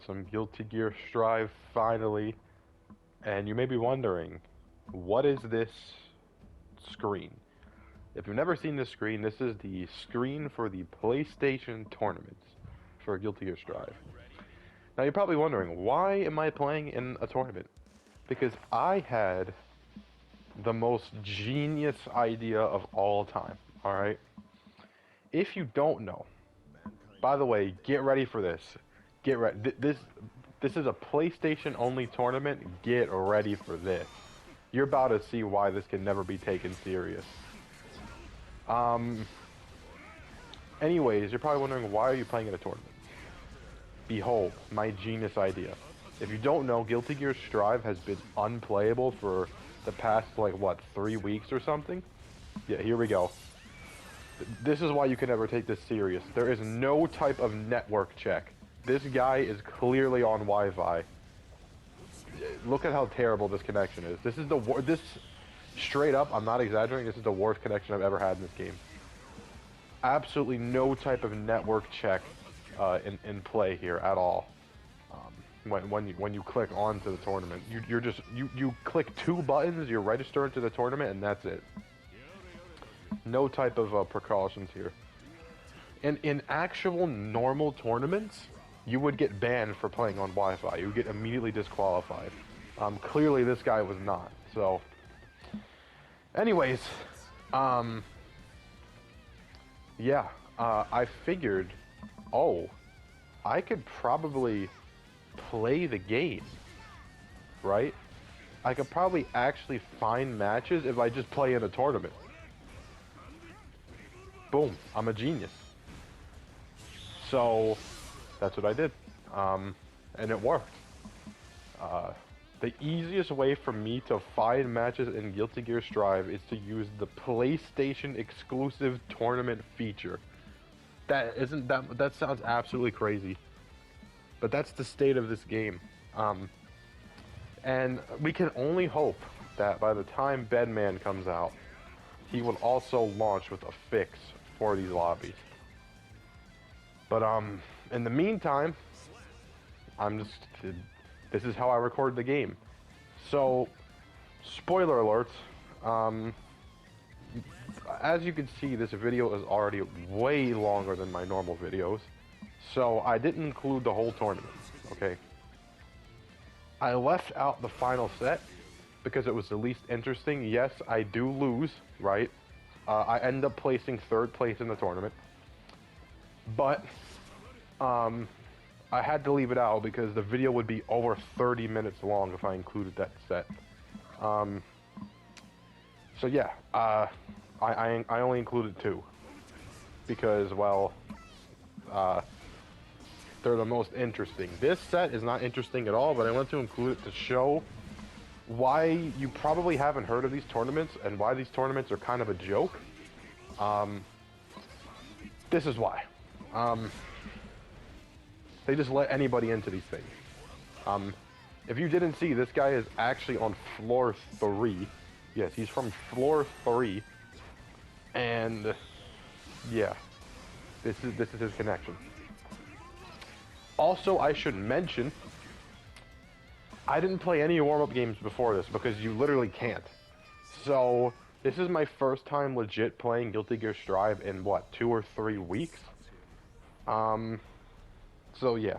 start some guiltygearstrive finally. And you may be wondering, what is this screen? If you've never seen this screen, this is the screen for the PlayStation tournaments for guiltygearstrive. Now you're probably wondering, why am I playing in a tournament? Because I had the most genius idea of all time, alright? If you don't know, by the way, get ready for this. Get ready. This is a PlayStation only tournament. Get ready for this. You're about to see why this can never be taken serious. Anyways, you're probably wondering, why are you playing in a tournament? Behold, my genius idea. If you don't know, guiltygearstrive has been unplayable for the past, like, what, 3 weeks or something? Yeah, here we go. This is why you can never take this serious. There is no type of network check. This guy is clearly on Wi-Fi. Look at how terrible this connection is. This is straight up, I'm not exaggerating, this is the worst connection I've ever had in this game. Absolutely no type of network check in play here at all. When you click onto the tournament, you click 2 buttons, you're registered to the tournament, and that's it. No type of precautions here. And in actual normal tournaments, you would get banned for playing on Wi-Fi. You would get immediately disqualified. Clearly this guy was not. So, anyways, yeah, I figured, oh, I could probably play the game, right? I could probably actually find matches if I just play in a tournament. Boom, I'm a genius. So, that's what I did. And it worked. The easiest way for me to find matches in guiltygearstrive is to use the PlayStation exclusive tournament feature. That sounds absolutely crazy. But that's the state of this game. And we can only hope that by the time Bedman comes out, he will also launch with a fix for these lobbies. But in the meantime, this is how I record the game. So, spoiler alert, as you can see, this video is already way longer than my normal videos. So I didn't include the whole tournament, okay? I left out the final set because it was the least interesting. Yes, I do lose, right? I end up placing 3rd place in the tournament. But, I had to leave it out because the video would be over 30 minutes long if I included that set. So yeah, I only included 2. Because, well, they're the most interesting. This set is not interesting at all, but I wanted to include it to show why you probably haven't heard of these tournaments and why these tournaments are kind of a joke. This is why. They just let anybody into these things. If you didn't see, this guy is actually on floor 3. Yes, he's from floor 3. And yeah, this is his connection. Also, I should mention, I didn't play any warm-up games before this because you literally can't. So, this is my first time legit playing guiltygearstrive in, what, 2 or 3 weeks? So yeah.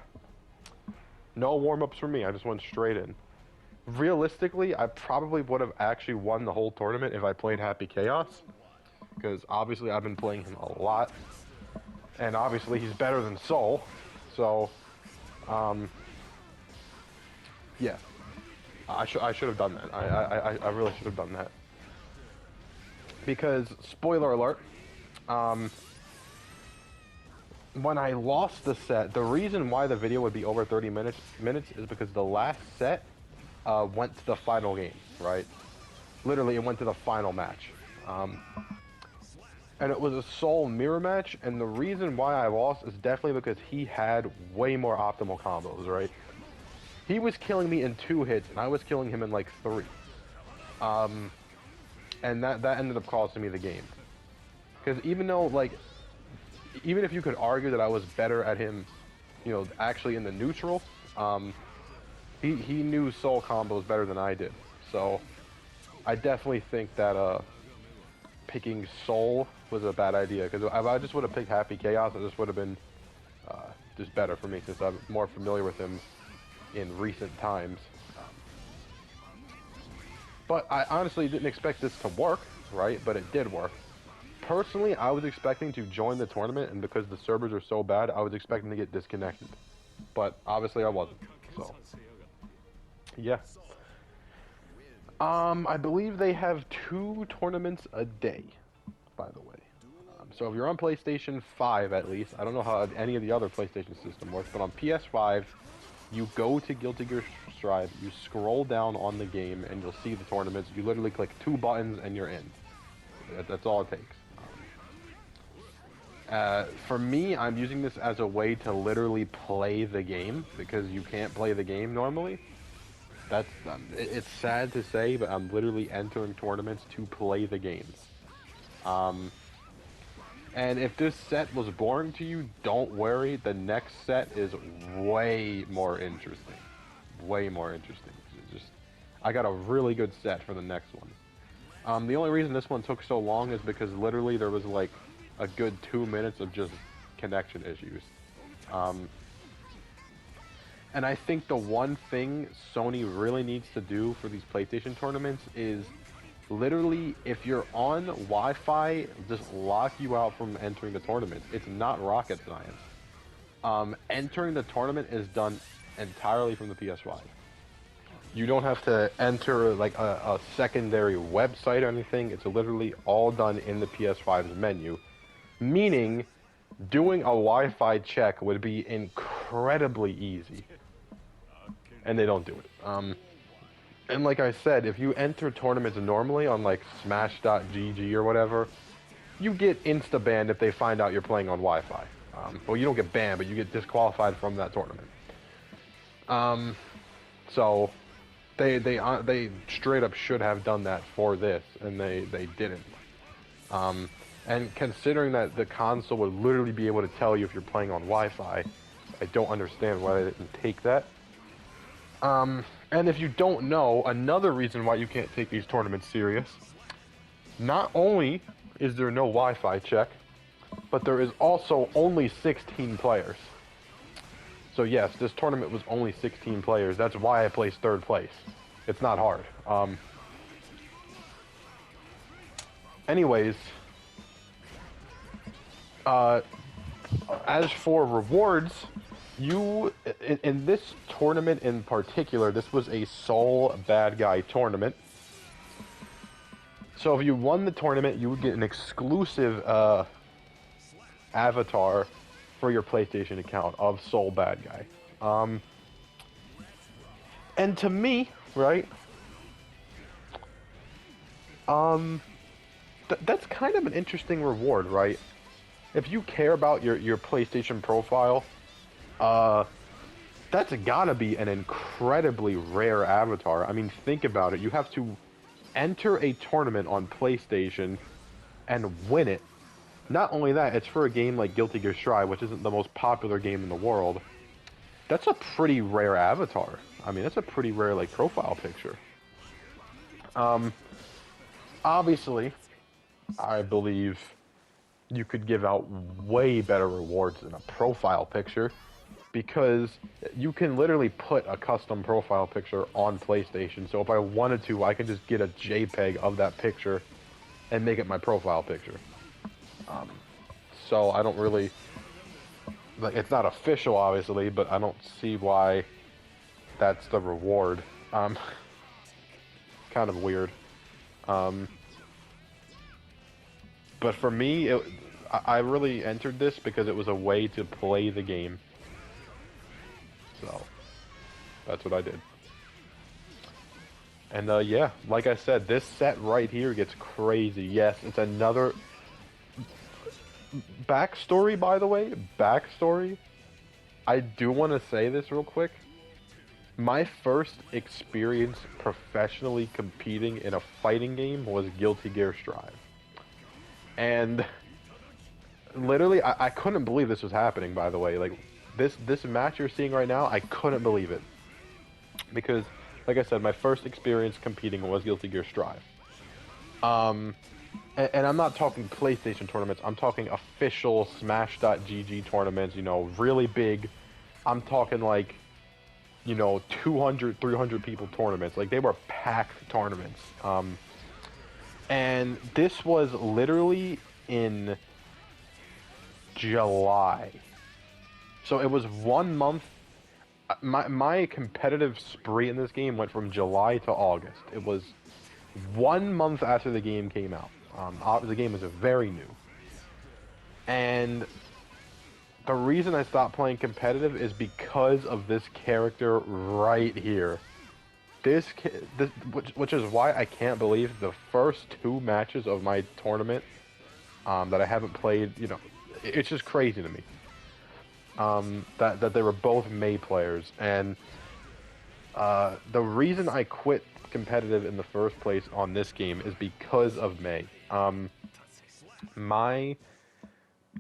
No warm-ups for me, I just went straight in. Realistically, I probably would have actually won the whole tournament if I played Happy Chaos. Because obviously I've been playing him a lot. And obviously he's better than Soul. So, yeah. I should have done that. I really should have done that. Because, spoiler alert, when I lost the set, the reason why the video would be over 30 minutes is because the last set went to the final game, right? Literally, it went to the final match. And it was a Soul mirror match, and the reason why I lost is definitely because he had way more optimal combos, right? He was killing me in 2 hits, and I was killing him in like 3. And that ended up costing me the game. Because even though, like, even if you could argue that I was better at him, you know, actually in the neutral, He knew soul combos better than I did, so I definitely think that picking soul was a bad idea, because if I just would have picked Happy Chaos, it just would have been just better for me, since I'm more familiar with him in recent times. But I honestly didn't expect this to work, right? But it did work. Personally, I was expecting to join the tournament, and because the servers are so bad, I was expecting to get disconnected. But obviously I wasn't, so yeah. I believe they have 2 tournaments a day, by the way. So if you're on PlayStation 5 at least, I don't know how any of the other PlayStation system works, but on PS5, you go to guiltygearstrive, you scroll down on the game, and you'll see the tournaments. You literally click 2 buttons and you're in. That's all it takes. For me, I'm using this as a way to literally play the game, because you can't play the game normally. That's it's sad to say, but I'm literally entering tournaments to play the games. And if this set was boring to you, don't worry. The next set is way more interesting. Way more interesting. I got a really good set for the next one. The only reason this one took so long is because literally there was like a good 2 minutes of just connection issues. And I think the one thing Sony really needs to do for these PlayStation tournaments is literally, if you're on Wi-Fi, just lock you out from entering the tournament. It's not rocket science. Entering the tournament is done entirely from the PS5. You don't have to enter like a secondary website or anything. It's literally all done in the PS5's menu. Meaning, doing a Wi-Fi check would be incredibly easy. And they don't do it. And like I said, if you enter tournaments normally on like smash.gg or whatever, you get insta-banned if they find out you're playing on Wi-Fi. Well, you don't get banned, but you get disqualified from that tournament. So they straight up should have done that for this, and they didn't. And considering that the console would literally be able to tell you if you're playing on Wi-Fi, I don't understand why they didn't take that. And if you don't know, another reason why you can't take these tournaments serious, not only is there no Wi-Fi check, but there is also only 16 players. So yes, this tournament was only 16 players. That's why I placed 3rd place. It's not hard. Anyways, as for rewards, in this tournament in particular, this was a sole bad guy tournament. So if you won the tournament, you would get an exclusive avatar for your PlayStation account of sole bad guy. And to me, right, that's kind of an interesting reward, right? If you care about your PlayStation profile, that's gotta be an incredibly rare avatar. I mean, think about it. You have to enter a tournament on PlayStation and win it. Not only that, it's for a game like guiltygearstrive, which isn't the most popular game in the world. That's a pretty rare avatar. I mean, that's a pretty rare, like, profile picture. Obviously, I believe you could give out way better rewards than a profile picture, because you can literally put a custom profile picture on PlayStation. So if I wanted to, I could just get a JPEG of that picture and make it my profile picture. So I don't really, like, it's not official obviously, but I don't see why that's the reward. Kind of weird. But for me, I really entered this because it was a way to play the game. So, that's what I did. And yeah, like I said, this set right here gets crazy. Yes, it's another... Backstory, by the way, backstory. I do want to say this real quick. My first experience professionally competing in a fighting game was guiltygearstrive. And literally, I couldn't believe this was happening, by the way. Like, this match you're seeing right now, I couldn't believe it. Because, like I said, my first experience competing was guiltygearstrive. And I'm not talking PlayStation tournaments, I'm talking official Smash.gg tournaments, you know, really big. I'm talking like, you know, 200, 300 people tournaments. Like, they were packed tournaments. And this was literally in July. So it was 1 month. My competitive spree in this game went from July to August. It was 1 month after the game came out. The game was very new. And the reason I stopped playing competitive is because of this character right here. Which is why I can't believe the first 2 matches of my tournament that I haven't played, you know, it's just crazy to me. That they were both Mei players, and the reason I quit competitive in the first place on this game is because of Mei.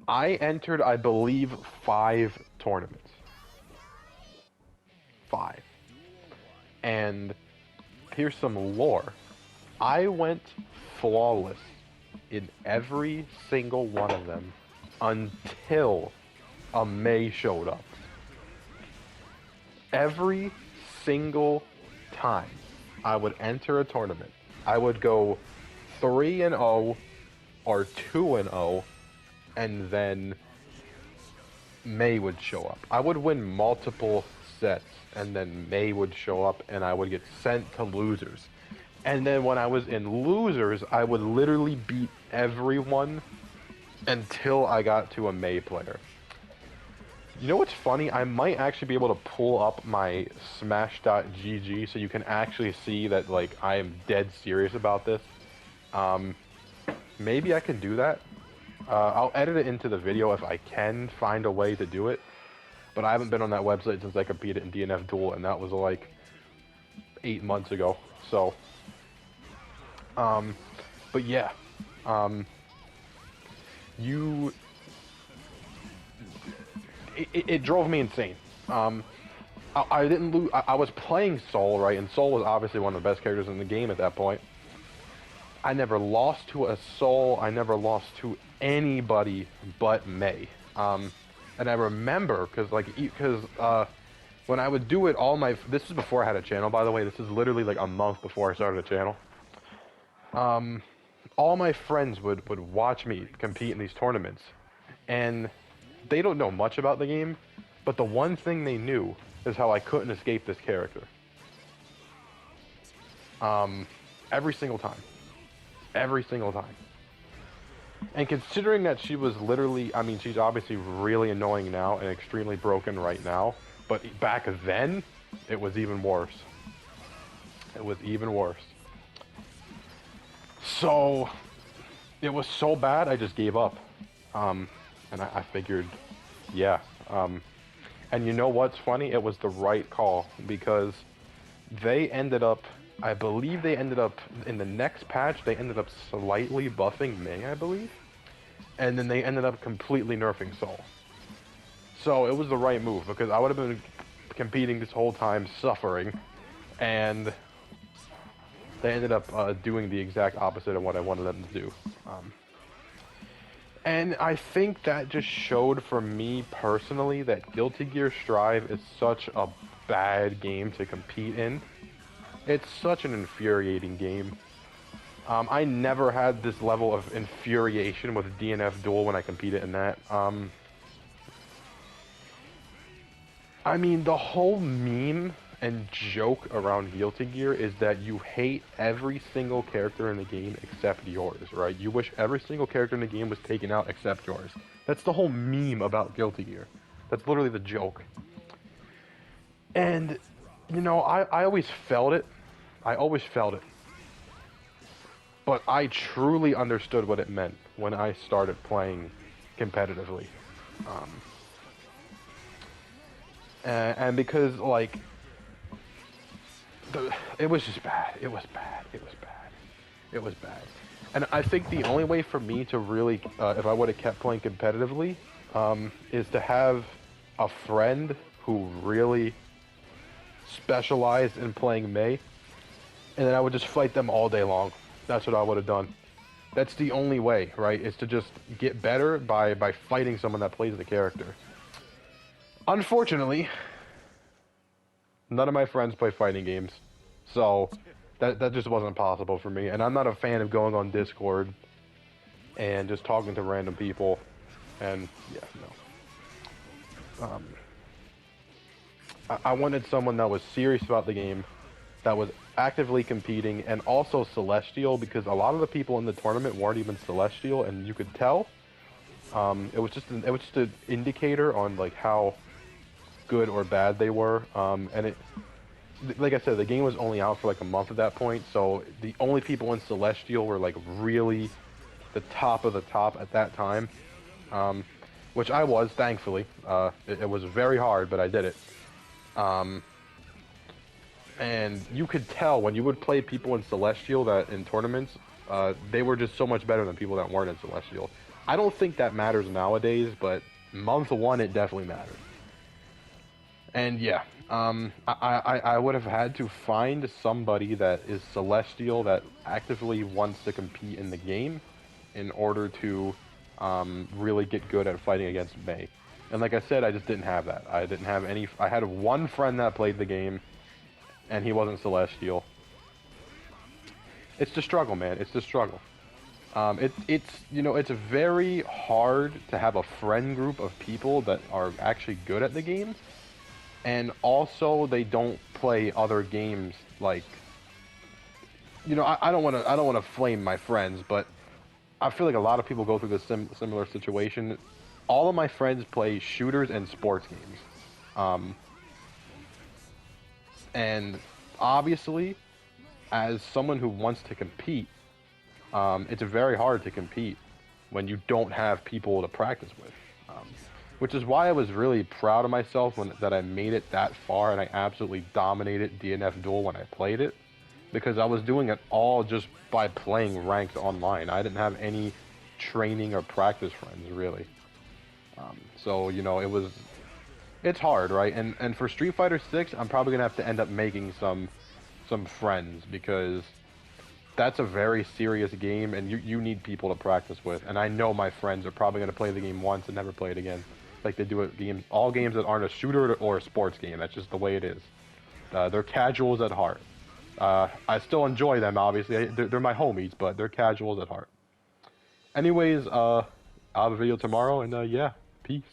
I entered, I believe, 5 tournaments. 5. And here's some lore. I went flawless in every single one of them until a Mei showed up. Every single time I would enter a tournament, I would go 3-0 or 2-0, and then Mei would show up. I would win multiple sets, and then Mei would show up, and I would get sent to losers. And then when I was in losers, I would literally beat everyone until I got to a Mei player. You know what's funny? I might actually be able to pull up my smash.gg so you can actually see that, like, I am dead serious about this. Maybe I can do that. I'll edit it into the video if I can find a way to do it. But I haven't been on that website since I competed in dnfduel, and that was like 8 months ago. So, but yeah, it drove me insane. I didn't lose. I was playing Sol, right, and Sol was obviously one of the best characters in the game at that point. I never lost to a Sol. I never lost to anybody but Mei. And I remember, because when I would do it, this is before I had a channel, by the way. This is literally like a month before I started a channel. All my friends would watch me compete in these tournaments, and they don't know much about the game, but the one thing they knew is how I couldn't escape this character. Every single time. Every single time. And considering that she was literally, I mean, she's obviously really annoying now and extremely broken right now, but back then, it was even worse. It was even worse. So, it was so bad, I just gave up. And I figured, yeah. And you know what's funny? It was the right call, because they ended up, I believe they ended up, in the next patch, they ended up slightly buffing Mei, I believe. And then they ended up completely nerfing Sol. So it was the right move, because I would have been competing this whole time, suffering, and they ended up doing the exact opposite of what I wanted them to do. And I think that just showed for me personally that guiltygearstrive is such a bad game to compete in. It's such an infuriating game. I never had this level of infuriation with dnfduel when I competed in that. I mean, the whole meme and joke around Guilty Gear is that you hate every single character in the game except yours, right? You wish every single character in the game was taken out except yours. That's the whole meme about Guilty Gear. That's literally the joke. And, you know, I always felt it. I always felt it. But I truly understood what it meant when I started playing competitively. And because, like, it was just bad. It was bad. It was bad. It was bad. And I think the only way for me to really, if I would have kept playing competitively, is to have a friend who really specialized in playing Mei, and then I would just fight them all day long. That's what I would have done. That's the only way, right? Is to just get better by fighting someone that plays the character. Unfortunately, none of my friends play fighting games, so that just wasn't possible for me. And I'm not a fan of going on Discord and just talking to random people. And yeah, no. I wanted someone that was serious about the game, that was actively competing, and also Celestial, because a lot of the people in the tournament weren't even Celestial, and you could tell. It was just an indicator on like how good or bad they were. And it, like I said, the game was only out for like a month at that point, so the only people in Celestial were like really the top of the top at that time, which I was, thankfully. It was very hard, but I did it. And you could tell when you would play people in Celestial that in tournaments, they were just so much better than people that weren't in Celestial. I don't think that matters nowadays, but month one it definitely mattered. And yeah, I would have had to find somebody that is Celestial that actively wants to compete in the game in order to really get good at fighting against Mei. And like I said, I just didn't have that. I didn't have any. I had one friend that played the game, and he wasn't Celestial. It's the struggle, man. It's the struggle. It's you know, it's very hard to have a friend group of people that are actually good at the game, and also they don't play other games. Like, you know, I don't want to flame my friends, but I feel like a lot of people go through this similar situation. All of my friends play shooters and sports games. And obviously, as someone who wants to compete, it's very hard to compete when you don't have people to practice with. Which is why I was really proud of myself that I made it that far, and I absolutely dominated dnfduel when I played it. Because I was doing it all just by playing ranked online. I didn't have any training or practice friends, really. So, you know, it's hard, right? And for Street Fighter 6, I'm probably gonna have to end up making some friends, because that's a very serious game, and you need people to practice with. And I know my friends are probably gonna play the game once and never play it again, like they do at games, all games that aren't a shooter or a sports game. That's just the way it is. They're casuals at heart. I still enjoy them, obviously. They're my homies, but they're casuals at heart. Anyways, I'll have a video tomorrow, and yeah, peace.